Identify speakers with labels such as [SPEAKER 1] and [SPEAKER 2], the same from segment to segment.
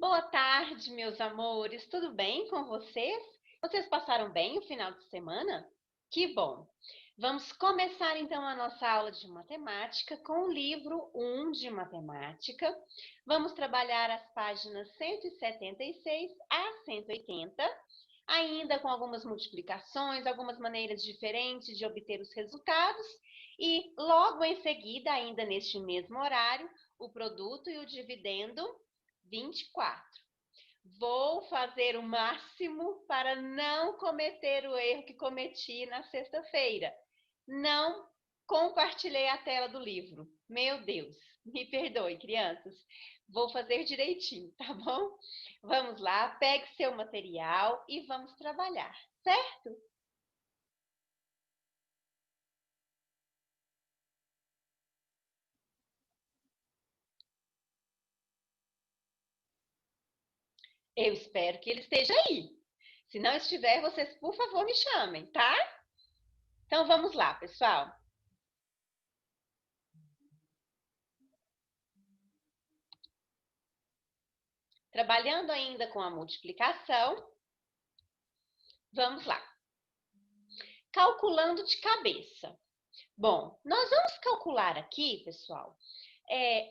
[SPEAKER 1] Boa tarde, meus amores. Tudo bem com vocês? Vocês passaram bem o final de semana? Que bom! Vamos começar então a nossa aula de matemática com o livro 1 de matemática. Vamos trabalhar as páginas 176 a 180, ainda com algumas multiplicações, algumas maneiras diferentes de obter os resultados. E logo em seguida, ainda neste mesmo horário, o produto e o dividendo 24. Vou fazer o máximo para não cometer o erro que cometi na sexta-feira. Não compartilhei a tela do livro. Meu Deus, me perdoe, crianças. Vou fazer direitinho, tá bom? Vamos lá, pegue seu material e vamos trabalhar, certo? Eu espero que ele esteja aí. Se não estiver, vocês, por favor, me chamem, tá? Então vamos lá, pessoal. Trabalhando ainda com a multiplicação, vamos lá. Calculando de cabeça. Bom, nós vamos calcular aqui, pessoal,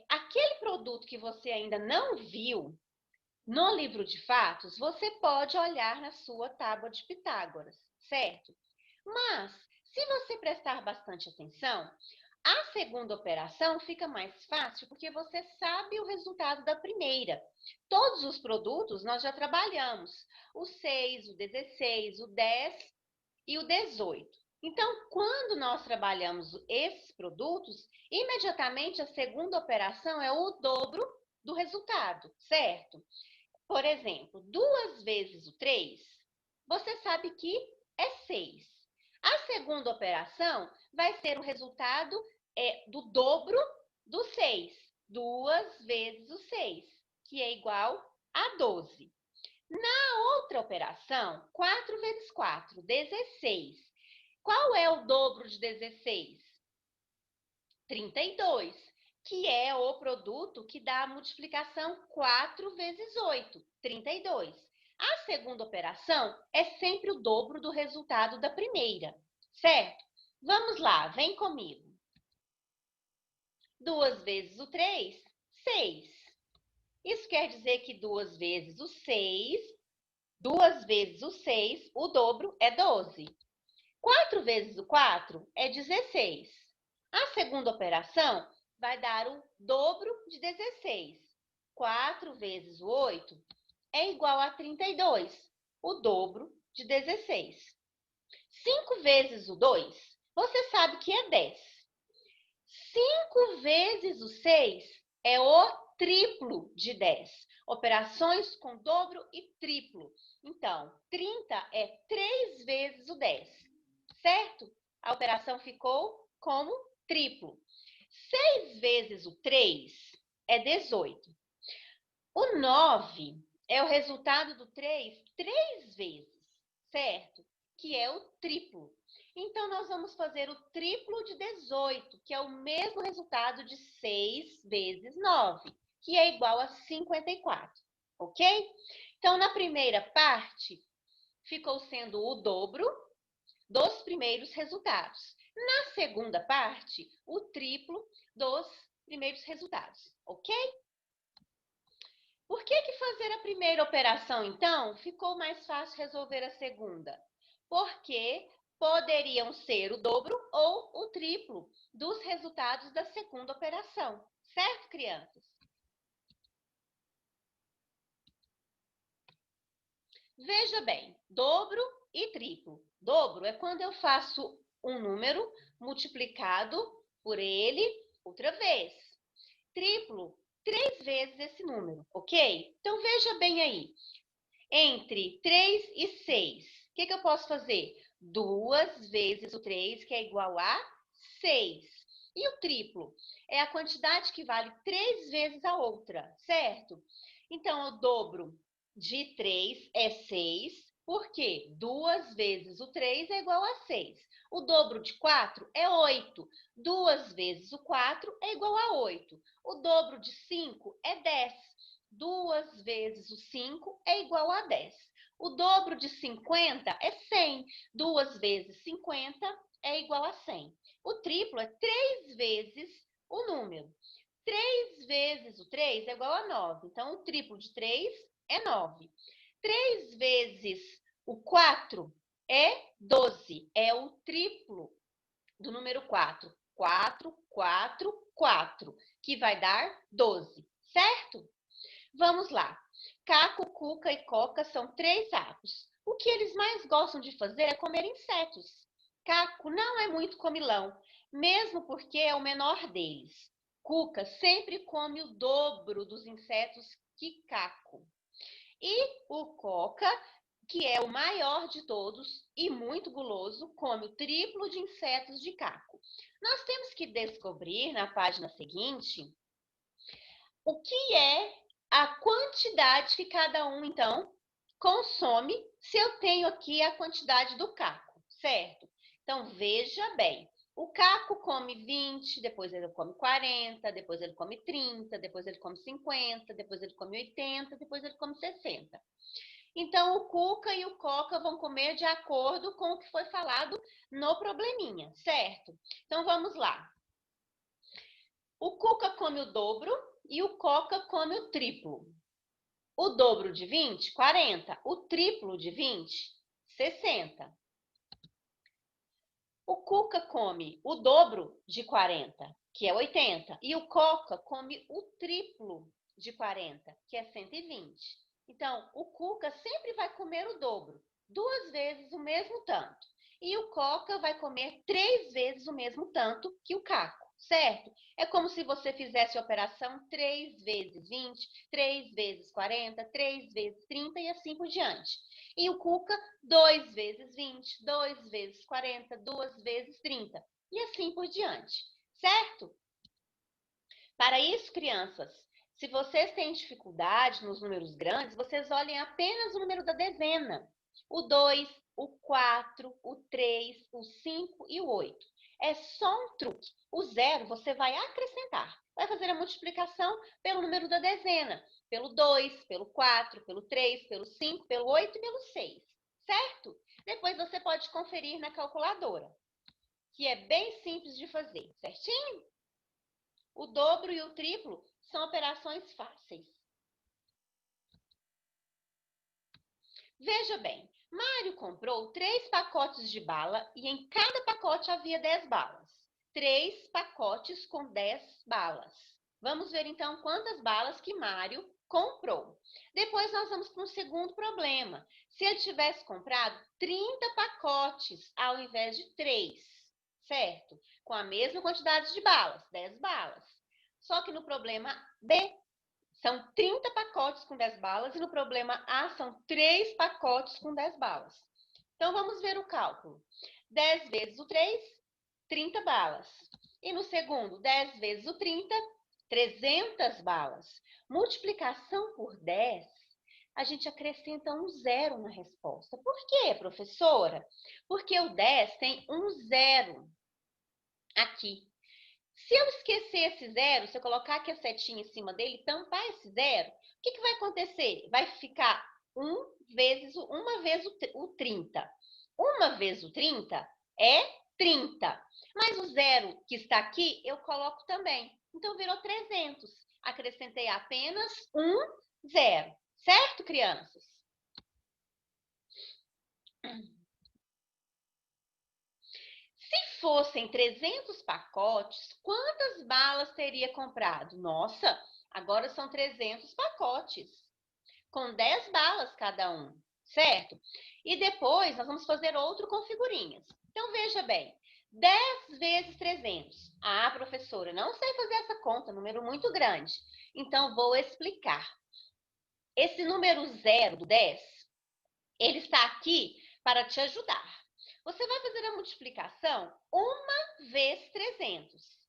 [SPEAKER 1] aquele produto que você ainda não viu no livro de fatos, você pode olhar na sua tábua de Pitágoras, certo? Mas, se você prestar bastante atenção, a segunda operação fica mais fácil porque você sabe o resultado da primeira. Todos os produtos nós já trabalhamos, o 6, o 16, o 10 e o 18. Então, quando nós trabalhamos esses produtos, imediatamente a segunda operação é o dobro do resultado, certo? Por exemplo, 2 vezes o 3, você sabe que é 6. A segunda operação vai ser o resultado do dobro do 6. 2 vezes o 6, que é igual a 12. Na outra operação, 4 vezes 4, 16. Qual é o dobro de 16? 32, que é o produto que dá a multiplicação 4 vezes 8, 32. A segunda operação é sempre o dobro do resultado da primeira, certo? Vamos lá, vem comigo. 2 vezes o 3, 6. Isso quer dizer que 2 vezes o 6, 2 vezes o 6, o dobro é 12. 4 vezes o 4 é 16. A segunda operação vai dar o dobro de 16. 4 vezes o 8 é igual a 32, o dobro de 16. 5 vezes o 2, você sabe que é 10. 5 vezes o 6 é o triplo de 10. Operações com dobro e triplo. Então, 30 é 3 vezes o 10, certo? A operação ficou como triplo. 6 vezes o 3 é 18. O 9 é o resultado do 3 vezes, certo? Que é o triplo. Então, nós vamos fazer o triplo de 18, que é o mesmo resultado de 6 vezes 9, que é igual a 54, ok? Então, na primeira parte, ficou sendo o dobro dos primeiros resultados. Na segunda parte, o triplo dos primeiros resultados, ok? Por que fazer a primeira operação, então, ficou mais fácil resolver a segunda? Porque poderiam ser o dobro ou o triplo dos resultados da segunda operação. Certo, crianças? Veja bem, dobro e triplo. Dobro é quando eu faço um número multiplicado por ele outra vez. Triplo, 3 vezes esse número, ok? Então, veja bem aí. Entre 3 e 6, o que eu posso fazer? 2 vezes o 3, que é igual a 6. E o triplo? É a quantidade que vale 3 vezes a outra, certo? Então, o dobro de 3 é 6, porque 2 vezes o 3 é igual a 6. O dobro de 4 é 8. 2 vezes o 4 é igual a 8. O dobro de 5 é 10. 2 vezes o 5 é igual a 10. O dobro de 50 é 100. 2 vezes 50 é igual a 100. O triplo é 3 vezes o número. 3 vezes o 3 é igual a 9. Então, o triplo de 3 é 9. 3 vezes o 4 é 12. É o triplo do número 4. 4, 4, 4, que vai dar 12, certo? Vamos lá. Caco, Cuca e Coca são 3 aves. O que eles mais gostam de fazer é comer insetos. Caco não é muito comilão, mesmo porque é o menor deles. Cuca sempre come o dobro dos insetos que Caco. E o Coca, que é o maior de todos e muito guloso, come o triplo de insetos de Caco. Nós temos que descobrir na página seguinte o que é a quantidade que cada um, então, consome se eu tenho aqui a quantidade do Caco, certo? Então, veja bem. O Caco come 20, depois ele come 40, depois ele come 30, depois ele come 50, depois ele come 80, depois ele come 60. Então, o Cuca e o Coca vão comer de acordo com o que foi falado no probleminha, certo? Então, vamos lá. O Cuca come o dobro e o Coca come o triplo. O dobro de 20, 40. O triplo de 20, 60. O Cuca come o dobro de 40, que é 80. E o Coca come o triplo de 40, que é 120. Então, o Cuca sempre vai comer o dobro, 2 vezes o mesmo tanto. E o Coca vai comer 3 vezes o mesmo tanto que o Caco, certo? É como se você fizesse a operação 3 vezes 20, 3 vezes 40, 3 vezes 30 e assim por diante. E o Cuca, 2 vezes 20, 2 vezes 40, 2 vezes 30. E assim por diante, certo? Para isso, crianças, se vocês têm dificuldade nos números grandes, vocês olhem apenas o número da dezena. O 2, o 4, o 3, o 5 e o 8. É só um truque. O zero você vai acrescentar. Vai fazer a multiplicação pelo número da dezena. Pelo 2, pelo 4, pelo 3, pelo 5, pelo 8 e pelo 6. Certo? Depois você pode conferir na calculadora, que é bem simples de fazer, certinho? O dobro e o triplo são operações fáceis. Veja bem, Mário comprou 3 pacotes de bala e em cada pacote havia 10 balas. 3 pacotes com 10 balas. Vamos ver então quantas balas que Mário comprou. Depois nós vamos para um segundo problema. Se ele tivesse comprado 30 pacotes ao invés de 3, certo? Com a mesma quantidade de balas, 10 balas. Só que no problema B, são 30 pacotes com 10 balas e no problema A são 3 pacotes com 10 balas. Então, vamos ver o cálculo. 10 vezes o 3, 30 balas. E no segundo, 10 vezes o 30, 300 balas. Multiplicação por 10, a gente acrescenta um zero na resposta. Por quê, professora? Porque o 10 tem um zero aqui. Se eu esquecer esse zero, se eu colocar aqui a setinha em cima dele, tampar esse zero, o que vai acontecer? Vai ficar uma vez o 30. Uma vezes o 30 é 30. Mas o zero que está aqui, eu coloco também. Então, virou 300. Acrescentei apenas um zero. Certo, crianças? Se fossem 300 pacotes, quantas balas teria comprado? Nossa, agora são 300 pacotes, com 10 balas cada um, certo? E depois nós vamos fazer outro com figurinhas. Então, veja bem, 10 vezes 300. Ah, professora, não sei fazer essa conta, número muito grande. Então, vou explicar. Esse número zero do 10, ele está aqui para te ajudar. Você vai fazer a multiplicação uma vez 300.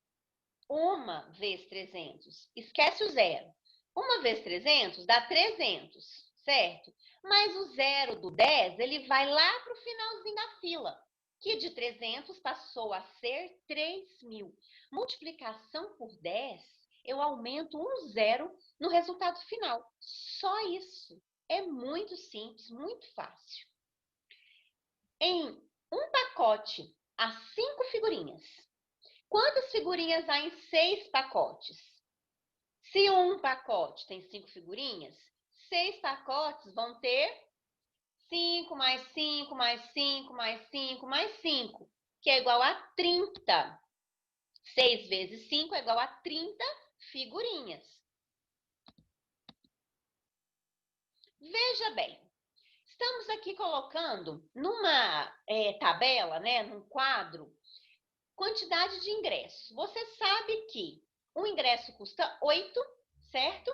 [SPEAKER 1] Uma vezes 300. Esquece o zero. Uma vezes 300 dá 300, certo? Mas o zero do 10, ele vai lá para o finalzinho da fila, que de 300 passou a ser 3.000. Multiplicação por 10 eu aumento um zero no resultado final. Só isso. É muito simples, muito fácil. Em um pacote há 5 figurinhas. Quantas figurinhas há em 6 pacotes? Se um pacote tem 5 figurinhas, 6 pacotes vão ter 5 mais 5 mais 5 mais 5 mais 5, que é igual a 30. 6 vezes 5 é igual a 30 figurinhas. Veja bem, estamos aqui colocando numa tabela, né, num quadro, quantidade de ingressos. Você sabe que um ingresso custa 8, certo?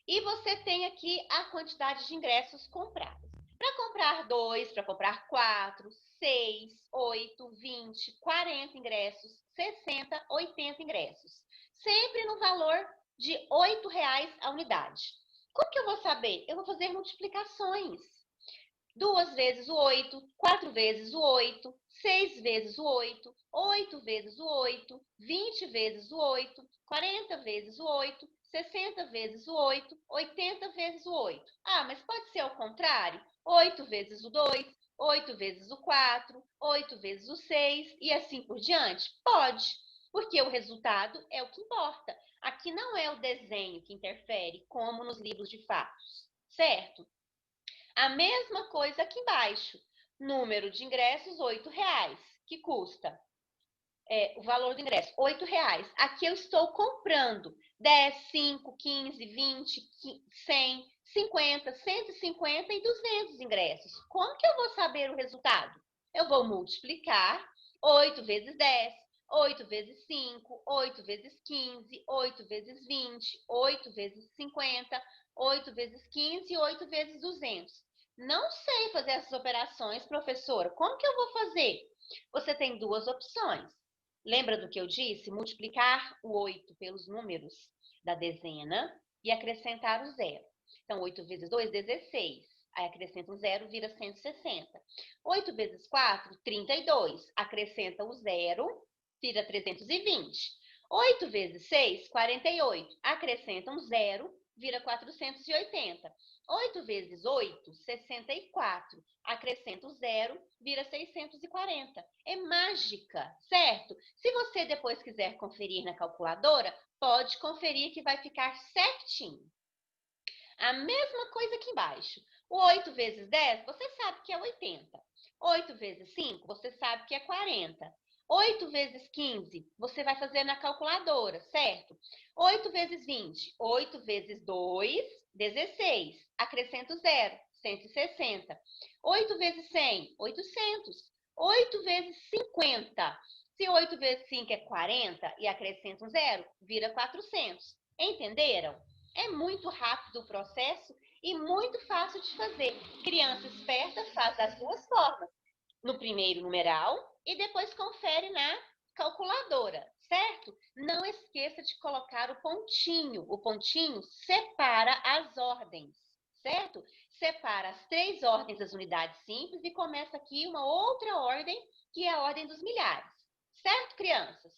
[SPEAKER 1] E você tem aqui a quantidade de ingressos comprados. Para comprar 2, para comprar 4, 6, 8, 20, 40 ingressos, 60, 80 ingressos. Sempre no valor de R$ 8,00 a unidade. Como que eu vou saber? Eu vou fazer multiplicações. 2 vezes o 8, 4 vezes o 8, 6 vezes o 8, 8 vezes o 8, 20 vezes o 8, 40 vezes o 8, 60 vezes o 8, 80 vezes o 8. Ah, mas pode ser ao contrário? 8 vezes o 2, 8 vezes o 4, 8 vezes o 6 e assim por diante? Pode, porque o resultado é o que importa. Aqui não é o desenho que interfere, como nos livros de fatos, certo? A mesma coisa aqui embaixo. Número de ingressos, R$ 8,00, que custa o valor do ingresso, R$ 8,00. Aqui eu estou comprando 10, 5, 15, 20, 100, 50, 150 e 200 ingressos. Como que eu vou saber o resultado? Eu vou multiplicar 8 vezes 10, 8 vezes 5, 8 vezes 15, 8 vezes 20, 8 vezes 50, 8 vezes 15 e 8 vezes 200. Não sei fazer essas operações, professora. Como que eu vou fazer? Você tem duas opções. Lembra do que eu disse? Multiplicar o 8 pelos números da dezena e acrescentar o zero. Então, 8 vezes 2, 16. Aí acrescenta um zero, vira 160. 8 vezes 4, 32. Acrescenta o zero, vira 320. 8 vezes 6, 48. Acrescenta um zero, vira 480. 8 vezes 8, 64. Acrescenta o zero, vira 640. É mágica, certo? Se você depois quiser conferir na calculadora, pode conferir que vai ficar certinho. A mesma coisa aqui embaixo. O 8 vezes 10, você sabe que é 80. 8 vezes 5, você sabe que é 40. 8 vezes 15, você vai fazer na calculadora, certo? 8 vezes 20, 8 vezes 2, 16. Acrescenta o zero, 160. 8 vezes 100, 800. 8 vezes 50. Se 8 vezes 5 é 40 e acrescenta um zero, vira 400. Entenderam? É muito rápido o processo e muito fácil de fazer. Criança esperta faz das duas formas. No primeiro numeral e depois confere na calculadora, certo? Não esqueça de colocar o pontinho. O pontinho separa as ordens, certo? Separa as 3 ordens das unidades simples e começa aqui uma outra ordem, que é a ordem dos milhares. Certo, crianças?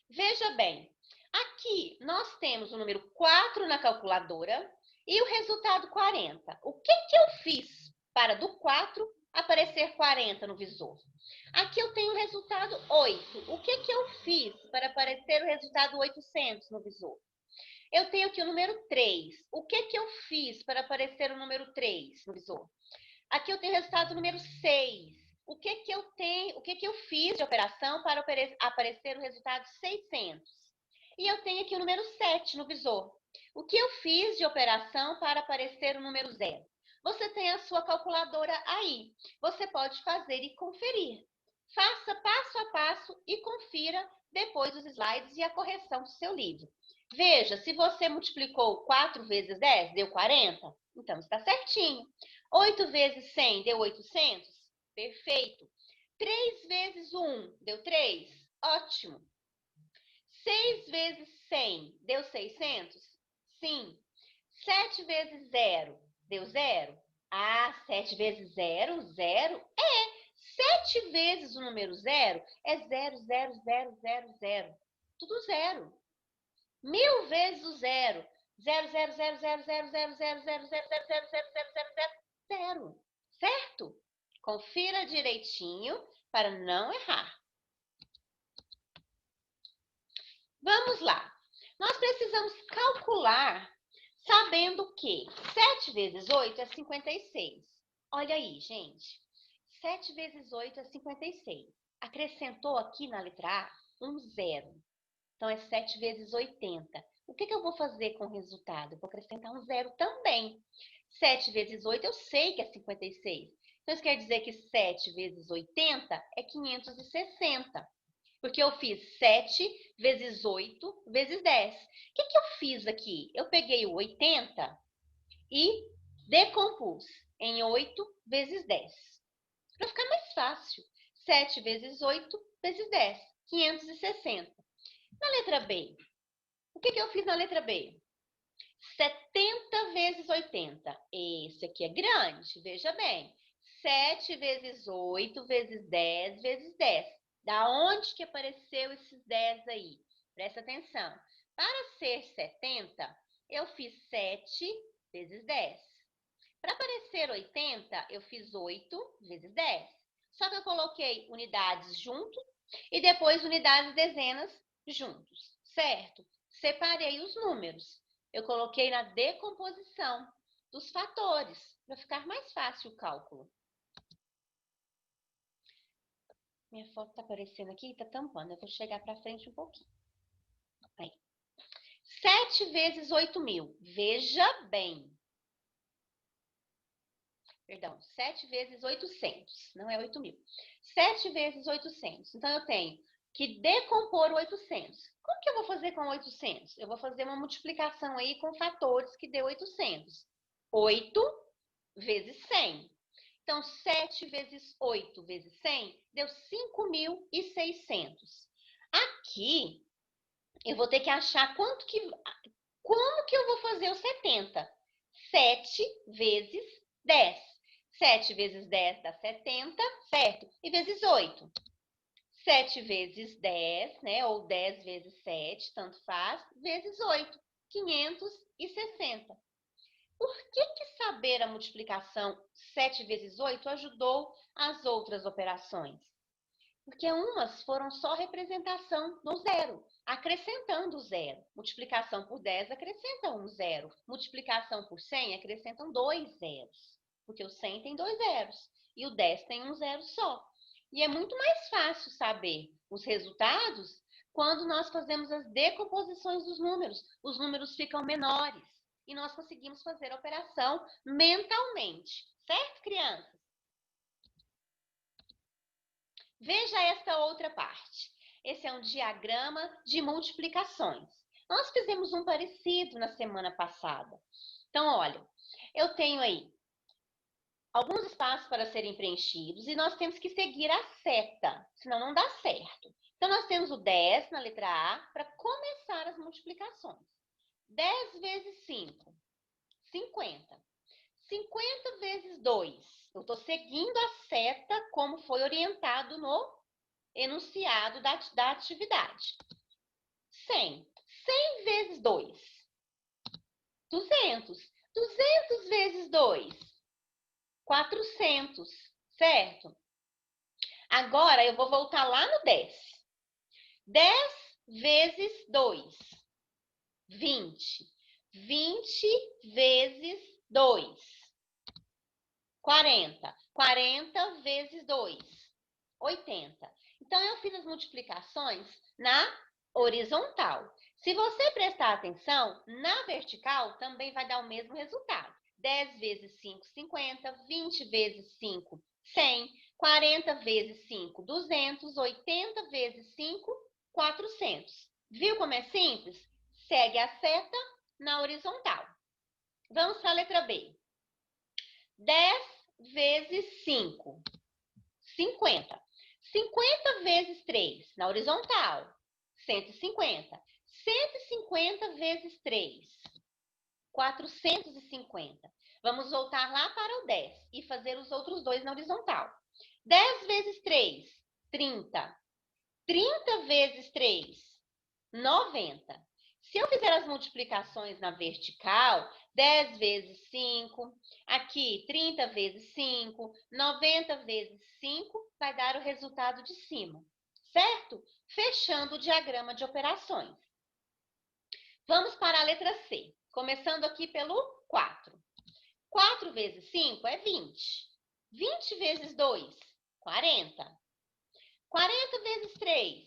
[SPEAKER 1] Veja bem, aqui nós temos o número 4 na calculadora e o resultado 40. O que eu fiz para do 4 aparecer 40 no visor? Aqui eu tenho o resultado 8. O que eu fiz para aparecer o resultado 800 no visor? Eu tenho aqui o número 3. O que eu fiz para aparecer o número 3 no visor? Aqui eu tenho o resultado número 6. O que eu tenho, o que eu fiz de operação para aparecer o resultado 600? E eu tenho aqui o número 7 no visor. O que eu fiz de operação para aparecer o número 0? Você tem a sua calculadora aí. Você pode fazer e conferir. Faça passo a passo e confira depois os slides e a correção do seu livro. Veja, se você multiplicou 4 vezes 10, deu 40? Então está certinho. 8 vezes 100 deu 800? Perfeito. 3 vezes 1 deu 3? Ótimo. 6 vezes 100 deu 600? Sim. 7 vezes 0 deu 0? Ah, 7 vezes 0, 0? É. 7 vezes o número 0 é 0, 0, 0, 0, 0. Tudo zero. 1000 vezes o zero. 0,00000000000000000, certo? Confira direitinho para não errar. Vamos lá. Nós precisamos calcular sabendo que 7 vezes 8 é 56. Olha aí, gente. 7 vezes 8 é 56. Acrescentou aqui na letra A um zero. Então, é 7 vezes 80. O que eu vou fazer com o resultado? Eu vou acrescentar um zero também. 7 vezes 8 eu sei que é 56. Então, isso quer dizer que 7 vezes 80 é 560. Porque eu fiz 7 vezes 8 vezes 10. O que eu fiz aqui? Eu peguei o 80 e decompus em 8 vezes 10. Para ficar mais fácil. 7 vezes 8 vezes 10. 560. Na letra B, o que eu fiz na letra B? 70 vezes 80. Esse aqui é grande, veja bem. 7 vezes 8 vezes 10 vezes 10. Da onde que apareceu esses 10 aí? Presta atenção. Para ser 70, eu fiz 7 vezes 10. Para aparecer 80, eu fiz 8 vezes 10. Só que eu coloquei unidades junto e depois unidades e dezenas juntos, certo? Separei os números. Eu coloquei na decomposição dos fatores, para ficar mais fácil o cálculo. Minha foto está aparecendo aqui e está tampando. Eu vou chegar para frente um pouquinho. Aí. 7 vezes 8.000. Veja bem. Perdão, 7 vezes 800. Não é 8.000. 7 vezes 800. Então, eu tenho que decompor o 800. Como que eu vou fazer com 800? Eu vou fazer uma multiplicação aí com fatores que deu 800. 8 vezes 100. Então, 7 vezes 8 vezes 100 deu 5.600. Aqui, eu vou ter que achar como que eu vou fazer o 70? 7 vezes 10. 7 vezes 10 dá 70, certo? E vezes 8. 7 vezes 10, né? Ou 10 vezes 7, tanto faz, vezes 8. 560. Por que saber a multiplicação 7 vezes 8 ajudou as outras operações? Porque umas foram só representação no zero, acrescentando zero. Multiplicação por 10 acrescenta um zero. Multiplicação por 100 acrescentam 2 zeros. Porque o 100 tem 2 zeros e o 10 tem um zero só. E é muito mais fácil saber os resultados quando nós fazemos as decomposições dos números. Os números ficam menores e nós conseguimos fazer a operação mentalmente. Certo, crianças? Veja esta outra parte. Esse é um diagrama de multiplicações. Nós fizemos um parecido na semana passada. Então, olha, eu tenho aí alguns espaços para serem preenchidos e nós temos que seguir a seta, senão não dá certo. Então, nós temos o 10 na letra A para começar as multiplicações. 10 vezes 5, 50. 50 vezes 2. Eu estou seguindo a seta como foi orientado no enunciado da atividade. 100. 100 vezes 2. 200. 200 vezes 2. 400. Certo? Agora, eu vou voltar lá no 10. 10 vezes 2. 20. 20 vezes 2. 40. 40 vezes 2. 80. Então, eu fiz as multiplicações na horizontal. Se você prestar atenção, na vertical também vai dar o mesmo resultado. 10 vezes 5, 50. 20 vezes 5, 100. 40 vezes 5, 200. 80 vezes 5, 400. Viu como é simples? Segue a seta na horizontal. Vamos para a letra B. 10 vezes 5, 50. 50 vezes 3, na horizontal, 150. 150 vezes 3, 450. Vamos voltar lá para o 10 e fazer os outros dois na horizontal. 10 vezes 3, 30. 30 vezes 3, 90. Se eu fizer as multiplicações na vertical, 10 vezes 5, aqui 30 vezes 5, 90 vezes 5, vai dar o resultado de cima, certo? Fechando o diagrama de operações. Vamos para a letra C, começando aqui pelo 4. 4 vezes 5 é 20. 20 vezes 2, 40. 40 vezes 3,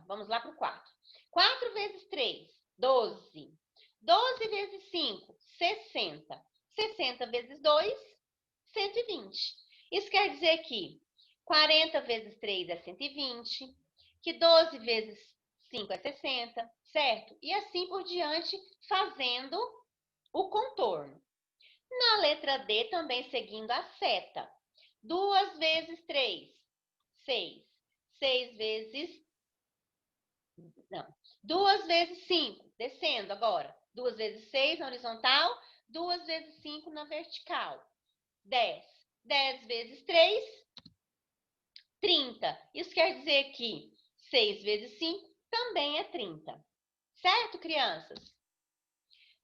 [SPEAKER 1] vamos lá para o 4. 4 vezes 3, 12. 12 vezes 5, 60. 60 vezes 2, 120. Isso quer dizer que 40 vezes 3 é 120, que 12 vezes 5 é 60, certo? E assim por diante, fazendo o contorno. Na letra D, também seguindo a seta. 2 vezes 3, 6. 6 vezes... Não. 2 vezes 5, descendo agora. 2 vezes 6 na horizontal, 2 vezes 5 na vertical. 10. 10 vezes 3, 30. Isso quer dizer que 6 vezes 5 também é 30. Certo, crianças?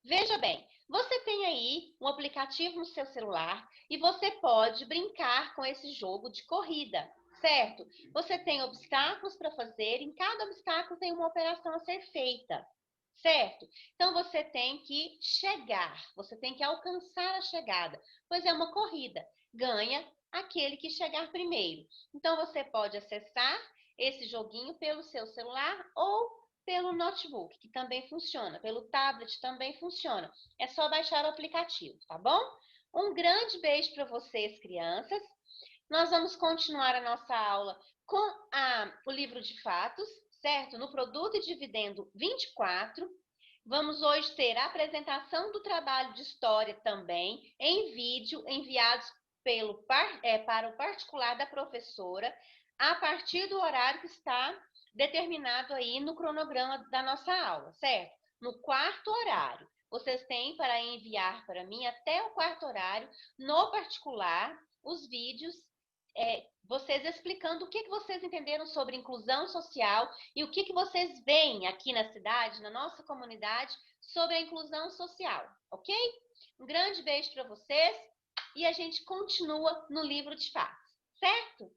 [SPEAKER 1] Veja bem, você tem aí um aplicativo no seu celular e você pode brincar com esse jogo de corrida, certo? Você tem obstáculos para fazer, em cada obstáculo tem uma operação a ser feita, certo? Então você tem que chegar, você tem que alcançar a chegada, pois é uma corrida. Ganha aquele que chegar primeiro. Então você pode acessar esse joguinho pelo seu celular ou pelo notebook, que também funciona, pelo tablet também funciona. É só baixar o aplicativo, tá bom? Um grande beijo para vocês, crianças. Nós vamos continuar a nossa aula com o livro de fatos, certo? No produto e dividendo 24. Vamos hoje ter a apresentação do trabalho de história também, em vídeo, enviados para o particular da professora, a partir do horário que está determinado aí no cronograma da nossa aula, certo? No quarto horário. Vocês têm para enviar para mim até o quarto horário, no particular, os vídeos, vocês explicando o que vocês entenderam sobre inclusão social e o que vocês veem aqui na cidade, na nossa comunidade, sobre a inclusão social, ok? Um grande beijo para vocês e a gente continua no livro de fatos, certo?